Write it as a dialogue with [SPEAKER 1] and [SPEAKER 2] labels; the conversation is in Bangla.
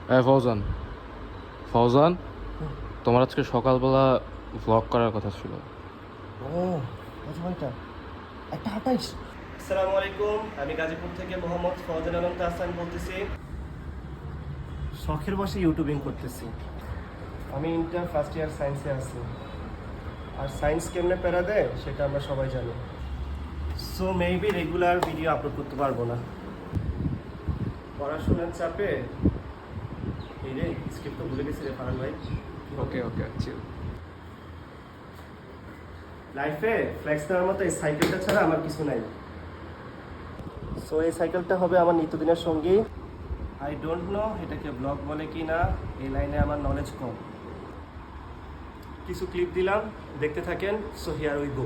[SPEAKER 1] ফৌজান, ফৌজান, তোমার আজকে সকালবেলা ভ্লগ করার কথা ছিল।
[SPEAKER 2] ও আচ্ছা ভাইটা একটা 28। আসসালামু আলাইকুম, আমি গাজীপুর থেকে মোহাম্মদ ফৌজান আলম তাহসান বলতেছি। শখের বসে ইউটিউবিং করতেছি। আমি ইন্টার ফার্স্ট ইয়ার সায়েন্সে আছি, আর সায়েন্স কেমনে প্যারা দেয় সেটা আমরা সবাই জানি। So maybe regular video upload করতে পারবো না, পড়াশোনার চাপে। এই রে স্ক্রিপ্ট তো ভুলে গেছি রে ফারহান ভাই।
[SPEAKER 1] ওকে ওকে, চিল।
[SPEAKER 2] লাইফে ফ্লেক্স দেওয়ার মতো এই সাইকেলটা ছাড়া আমার কিছু নাই। সো এই সাইকেলটা হবে আমার নিত্যদিনের সঙ্গী। আই ডোন্ট নো এটাকে ব্লগ বলে কি না, এই লাইনে আমার নলেজ কম। কিছু ক্লিপ দিলাম, দেখতে থাকেন। So here we go.